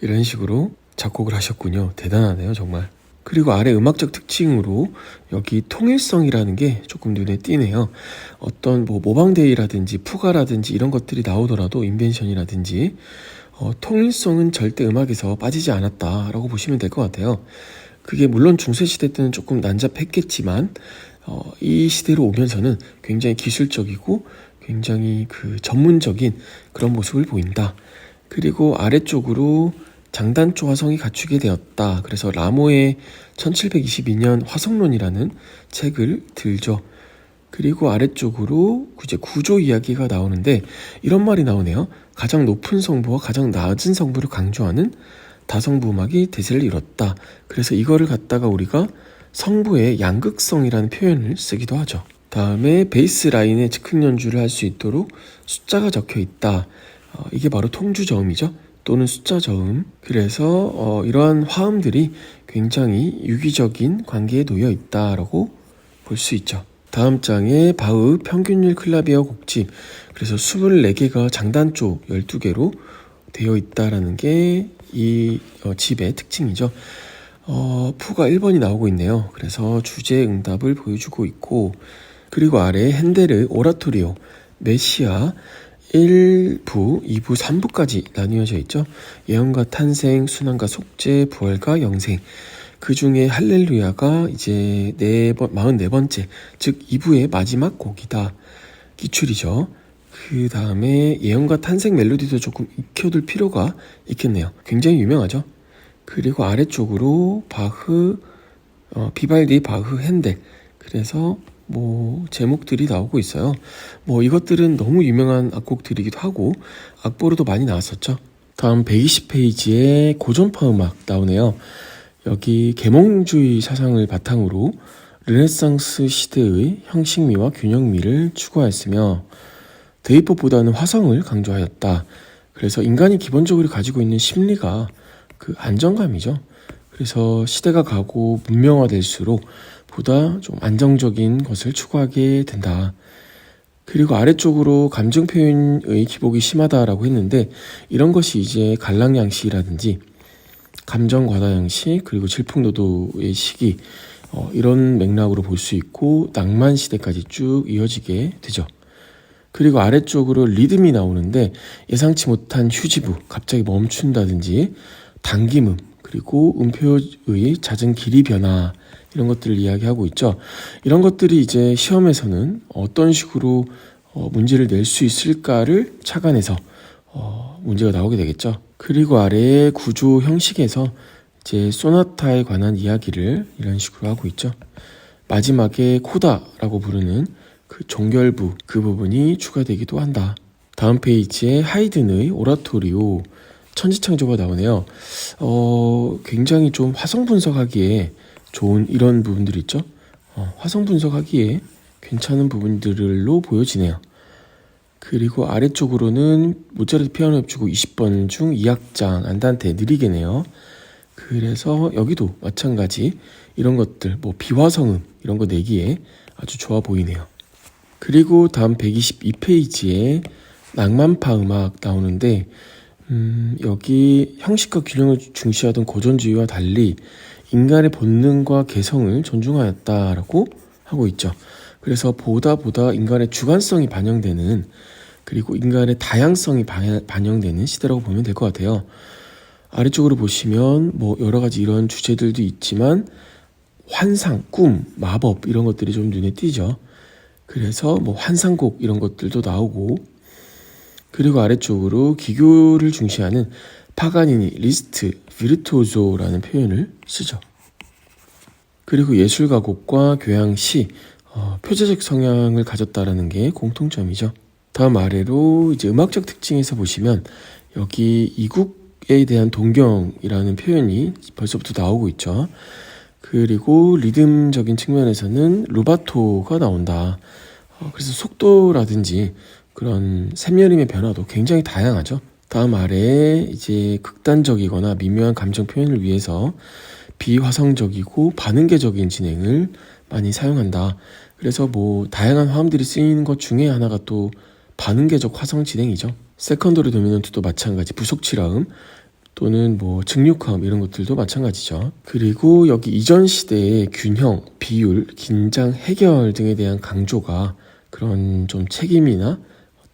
이런 식으로 작곡을 하셨군요. 대단하네요, 정말. 그리고 아래 음악적 특징으로 여기 통일성이라는 게 조금 눈에 띄네요. 어떤 모방데이라든지 푸가라든지 이런 것들이 나오더라도 인벤션이라든지 통일성은 절대 음악에서 빠지지 않았다라고 보시면 될 것 같아요. 그게 물론 중세시대 때는 조금 난잡했겠지만 이 시대로 오면서는 굉장히 기술적이고 굉장히 전문적인 그런 모습을 보인다. 그리고 아래쪽으로 장단조 화성이 갖추게 되었다. 그래서 라모의 1722년 화성론이라는 책을 들죠. 그리고 아래쪽으로 이제 구조 이야기가 나오는데 이런 말이 나오네요. 가장 높은 성부와 가장 낮은 성부를 강조하는 다성부 음악이 대세를 이뤘다. 그래서 이거를 갖다가 우리가 성부의 양극성이라는 표현을 쓰기도 하죠. 다음에 베이스 라인에 즉흥 연주를 할 수 있도록 숫자가 적혀 있다. 이게 바로 통주저음이죠. 또는 숫자 저음. 그래서 이러한 화음들이 굉장히 유기적인 관계에 놓여 있다라고 볼 수 있죠. 다음 장에 바흐 평균율 클라비어 곡집. 그래서 24개가 장단조 12개로 되어 있다라는 게 이 집의 특징이죠. 푸가 1번이 나오고 있네요. 그래서 주제 응답을 보여주고 있고, 그리고 아래에 핸델의 오라토리오 메시아 1부, 2부, 3부까지 나뉘어져 있죠. 예언과 탄생, 순환과 속죄, 부활과 영생. 그 중에 할렐루야가 이제 44번째, 즉 2부의 마지막 곡이다. 기출이죠. 그 다음에 예언과 탄생 멜로디도 조금 익혀둘 필요가 있겠네요. 굉장히 유명하죠. 그리고 아래쪽으로 바흐, 비발디, 바흐, 핸델. 그래서 제목들이 나오고 있어요. 이것들은 너무 유명한 악곡들이기도 하고 악보로도 많이 나왔었죠. 다음 120페이지에 고전파 음악 나오네요. 여기 계몽주의 사상을 바탕으로 르네상스 시대의 형식미와 균형미를 추구하였으며 대입법보다는 화성을 강조하였다. 그래서 인간이 기본적으로 가지고 있는 심리가 안정감이죠. 그래서 시대가 가고 문명화될수록 보다 좀 안정적인 것을 추구하게 된다. 그리고 아래쪽으로 감정 표현의 기복이 심하다라고 했는데 이런 것이 이제 갈랑양시라든지 감정 과다 양시, 그리고 질풍노도의 시기, 이런 맥락으로 볼 수 있고 낭만 시대까지 쭉 이어지게 되죠. 그리고 아래쪽으로 리듬이 나오는데 예상치 못한 휴지부, 갑자기 멈춘다든지 당김음, 그리고 음표의 잦은 길이 변화, 이런 것들을 이야기하고 있죠. 이런 것들이 이제 시험에서는 어떤 식으로 문제를 낼 수 있을까를 착안해서 문제가 나오게 되겠죠. 그리고 아래의 구조 형식에서 이제 소나타에 관한 이야기를 이런 식으로 하고 있죠. 마지막에 코다라고 부르는 그 종결부 그 부분이 추가되기도 한다. 다음 페이지에 하이든의 오라토리오 천지창조가 나오네요. 굉장히 좀 화성 분석하기에 좋은 이런 부분들이 있죠. 화성 분석하기에 괜찮은 부분들로 보여지네요. 그리고 아래쪽으로는 모차르트 피아노 협주곡 20번 중 2악장 안단테 느리게네요. 그래서 여기도 마찬가지 이런 것들 뭐 비화성음 이런 거 내기에 아주 좋아 보이네요. 그리고 다음 122페이지에 낭만파 음악 나오는데 여기 형식과 균형을 중시하던 고전주의와 달리 인간의 본능과 개성을 존중하였다라고 하고 있죠. 그래서 보다 인간의 주관성이 반영되는 그리고 인간의 다양성이 반영되는 시대라고 보면 될 것 같아요. 아래쪽으로 보시면 뭐 여러 가지 이런 주제들도 있지만 환상, 꿈, 마법 이런 것들이 좀 눈에 띄죠. 그래서 뭐 환상곡 이런 것들도 나오고 그리고 아래쪽으로 기교를 중시하는 파가니니, 리스트, 비르투오조라는 표현을 쓰죠. 그리고 예술가곡과 교양시, 표제적 성향을 가졌다라는 게 공통점이죠. 다음 아래로 이제 음악적 특징에서 보시면 여기 이국에 대한 동경이라는 표현이 벌써부터 나오고 있죠. 그리고 리듬적인 측면에서는 루바토가 나온다. 그래서 속도라든지 그런 샘여림의 변화도 굉장히 다양하죠. 다음 아래에 이제 극단적이거나 미묘한 감정 표현을 위해서 비화성적이고 반응계적인 진행을 많이 사용한다. 그래서 뭐 다양한 화음들이 쓰이는 것 중에 하나가 또 반응계적 화성 진행이죠. 세컨더리 도미넌트도 마찬가지 부속칠화음 또는 뭐 증육화음 이런 것들도 마찬가지죠. 그리고 여기 이전 시대의 균형, 비율, 긴장, 해결 등에 대한 강조가 그런 좀 책임이나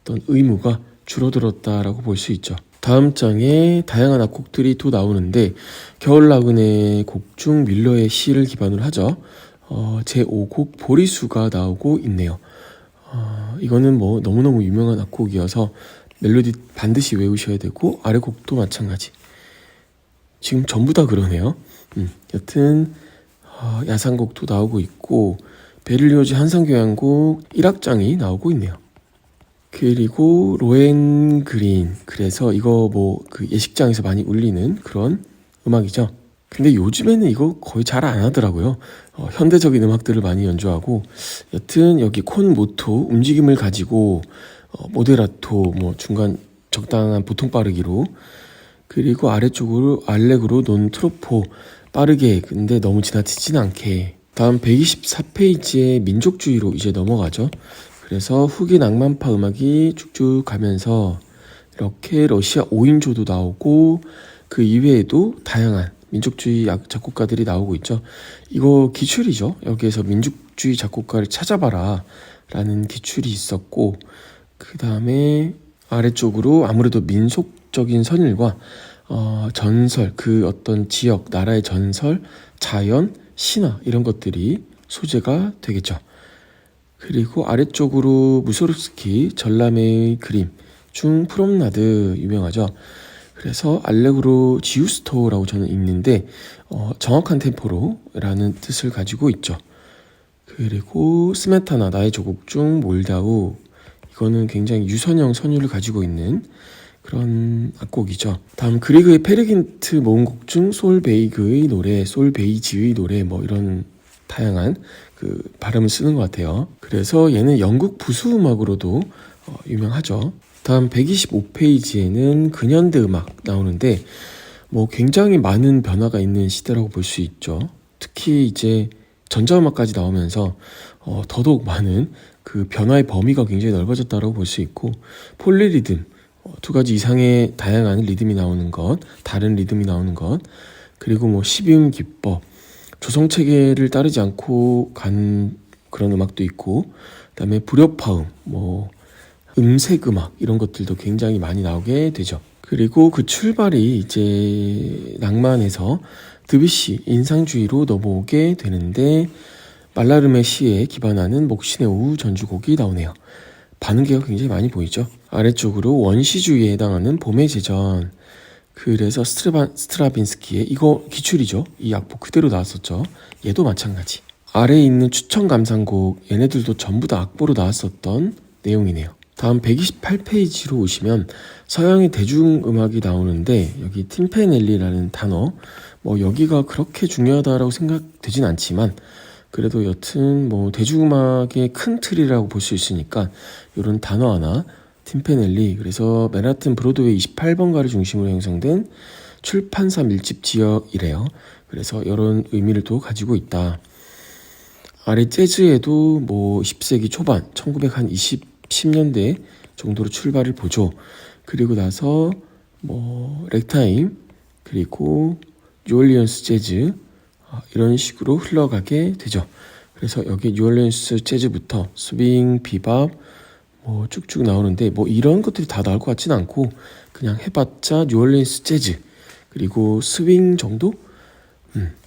어떤 의무가 줄어들었다라고 볼 수 있죠. 다음 장에 다양한 악곡들이 또 나오는데 겨울 나그네 곡 중 밀러의 시를 기반으로 하죠. 제5곡 보리수가 나오고 있네요. 이거는 뭐 너무너무 유명한 악곡이어서 멜로디 반드시 외우셔야 되고 아래 곡도 마찬가지. 지금 전부 다 그러네요. 여튼 야상곡도 나오고 있고 베를리오즈 한성교향곡 1악장이 나오고 있네요. 그리고 로엔그린 그래서 이거 뭐 그 예식장에서 많이 울리는 그런 음악이죠. 근데 요즘에는 이거 거의 잘 안 하더라고요. 현대적인 음악들을 많이 연주하고 여튼 여기 콘 모토 움직임을 가지고 모데라토 뭐 중간 적당한 보통 빠르기로 그리고 아래쪽으로 알렉으로 논 트로포 빠르게 근데 너무 지나치진 않게 다음 124페이지에 민족주의로 이제 넘어가죠. 그래서 후기 낭만파 음악이 쭉쭉 가면서 이렇게 러시아 5인조도 나오고 그 이외에도 다양한 민족주의 작곡가들이 나오고 있죠. 이거 기출이죠. 여기에서 민족주의 작곡가를 찾아봐라 라는 기출이 있었고 그 다음에 아래쪽으로 아무래도 민속적인 선율과 전설, 그 어떤 지역, 나라의 전설, 자연, 신화 이런 것들이 소재가 되겠죠. 그리고 아래쪽으로 무소르스키 전람회의 그림 중 프롬나드 유명하죠. 그래서 알레그로 지우스토라고 저는 읽는데 정확한 템포로라는 뜻을 가지고 있죠. 그리고 스메타나 나의 조국 중 몰다우 이거는 굉장히 유선형 선율을 가지고 있는 그런 악곡이죠. 다음 그리그의 페르긴트 모음곡 중 솔베이그의 노래, 솔베이지의 노래 뭐 이런 다양한 그 발음을 쓰는 것 같아요. 그래서 얘는 영국 부수음악으로도 유명하죠. 다음 125페이지에는 근현대 음악 나오는데 뭐 굉장히 많은 변화가 있는 시대라고 볼 수 있죠. 특히 이제 전자음악까지 나오면서 더더욱 많은 그 변화의 범위가 굉장히 넓어졌다고 볼 수 있고 폴리리듬 두 가지 이상의 다양한 리듬이 나오는 것, 다른 리듬이 나오는 것, 그리고 뭐 12음 기법, 조성체계를 따르지 않고 간 그런 음악도 있고, 그다음에 불협화음, 뭐 음색음악 이런 것들도 굉장히 많이 나오게 되죠. 그리고 그 출발이 이제 낭만에서 드뷔시 인상주의로 넘어오게 되는데 말라름의 시에 기반하는 목신의 오후 전주곡이 나오네요. 반응계가 굉장히 많이 보이죠. 아래쪽으로 원시주의에 해당하는 봄의 제전. 그래서 스트라빈스키의 이거 기출이죠. 이 악보 그대로 나왔었죠. 얘도 마찬가지. 아래에 있는 추천 감상곡 얘네들도 전부 다 악보로 나왔었던 내용이네요. 다음 128페이지로 오시면 서양의 대중음악이 나오는데 여기 팀페넬리라는 단어 뭐 여기가 그렇게 중요하다라고 생각되진 않지만 그래도 여튼 뭐 대중음악의 큰 틀이라고 볼 수 있으니까 이런 단어 하나 팀페넬리 그래서 맨하튼 브로드웨이 28번가를 중심으로 형성된 출판사 밀집 지역이래요. 그래서 이런 의미를 또 가지고 있다. 아래 재즈에도 뭐 10세기 초반 10년대 정도로 출발을 보죠. 그리고 나서 뭐 렉타임 그리고 뉴올리언스 재즈 이런 식으로 흘러가게 되죠. 그래서 여기 뉴올리언스 재즈부터 스윙, 비밥 뭐 쭉쭉 나오는데 뭐 이런 것들이 다 나올 것 같지는 않고 그냥 해봤자 뉴올리언스 재즈 그리고 스윙 정도?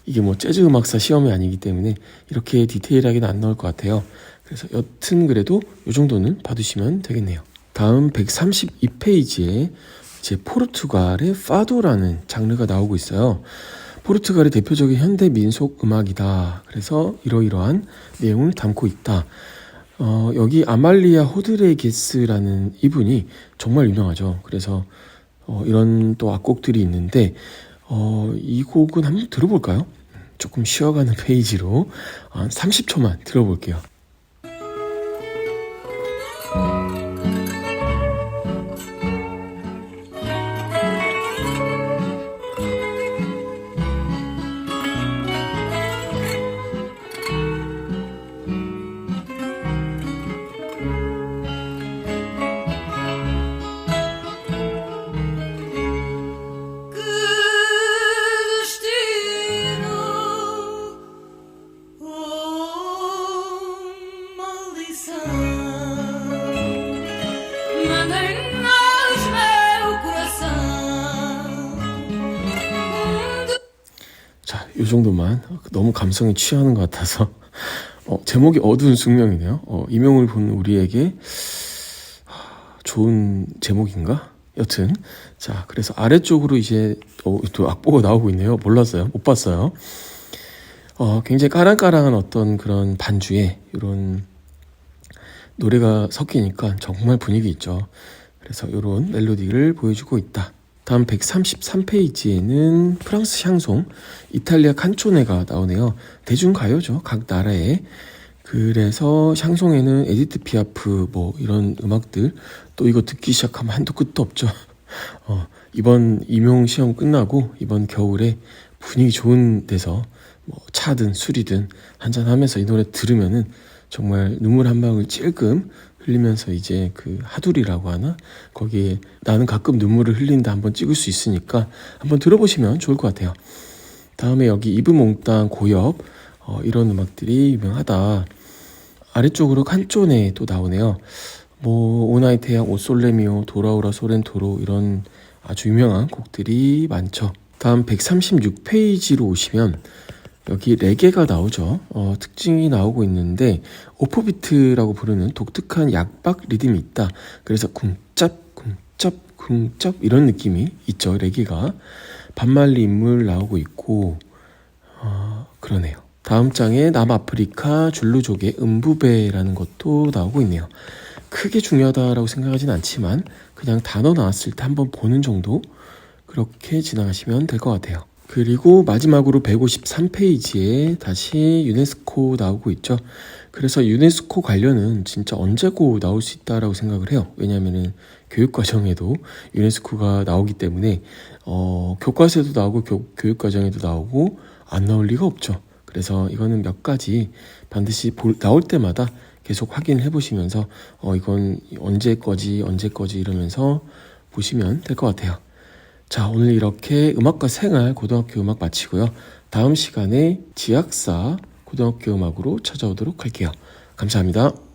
이게 뭐 재즈 음악사 시험이 아니기 때문에 이렇게 디테일하게는 안 나올 것 같아요. 그래서 여튼 그래도 이 정도는 받으시면 되겠네요. 다음 132페이지에 이제 포르투갈의 파도라는 장르가 나오고 있어요. 포르투갈의 대표적인 현대 민속 음악이다. 그래서 이러이러한 내용을 담고 있다. 여기 아말리아 호드레게스라는 이분이 정말 유명하죠. 그래서 이런 또 악곡들이 있는데 이 곡은 한번 들어볼까요? 조금 쉬어가는 페이지로 한 30초만 들어볼게요. 자, 이 정도만 너무 감성에 취하는 것 같아서 제목이 어두운 숙명이네요. 이명을 보는 우리에게 좋은 제목인가? 여튼 자 그래서 아래쪽으로 이제 또 악보가 나오고 있네요. 몰랐어요. 못 봤어요. 굉장히 까랑까랑한 어떤 그런 반주에 이런 노래가 섞이니까 정말 분위기 있죠. 그래서 이런 멜로디를 보여주고 있다. 다음 133페이지에는 프랑스 샹송, 이탈리아 칸초네가 나오네요. 대중가요죠. 각 나라에. 그래서 샹송에는 에디트 피아프 뭐 이런 음악들 또 이거 듣기 시작하면 한도 끝도 없죠. 이번 임용 시험 끝나고 이번 겨울에 분위기 좋은 데서 뭐 차든 술이든 한잔하면서 이 노래 들으면은 정말 눈물 한 방울 찔끔 흘리면서 이제 그 하두리라고 하나? 거기에 나는 가끔 눈물을 흘린다 한번 찍을 수 있으니까 한번 들어보시면 좋을 것 같아요. 다음에 여기 이브몽땅 고엽 이런 음악들이 유명하다. 아래쪽으로 칸초네 또 나오네요. 뭐 오나이 태양, 오솔레미오, 도라오라 소렌토로 이런 아주 유명한 곡들이 많죠. 다음 136페이지로 오시면 여기 레게가 나오죠. 특징이 나오고 있는데 오포비트라고 부르는 독특한 약박 리듬이 있다. 그래서 쿵짭 쿵짭 쿵짭 이런 느낌이 있죠. 레게가 반말리 인물 나오고 있고 그러네요. 다음 장에 남아프리카 줄루족의 음부베라는 것도 나오고 있네요. 크게 중요하다라고 생각하진 않지만 그냥 단어 나왔을 때 한번 보는 정도 그렇게 지나가시면 될 것 같아요. 그리고 마지막으로 153페이지에 다시 유네스코 나오고 있죠. 그래서 유네스코 관련은 진짜 언제고 나올 수 있다라고 생각을 해요. 왜냐하면은 교육과정에도 유네스코가 나오기 때문에 교과서에도 나오고 교육과정에도 나오고 안 나올 리가 없죠. 그래서 이거는 몇 가지 반드시 나올 때마다 계속 확인을 해보시면서 이건 언제 거지 이러면서 보시면 될 것 같아요. 자, 오늘 이렇게 음악과 생활 고등학교 음악 마치고요. 다음 시간에 지학사 고등학교 음악으로 찾아오도록 할게요. 감사합니다.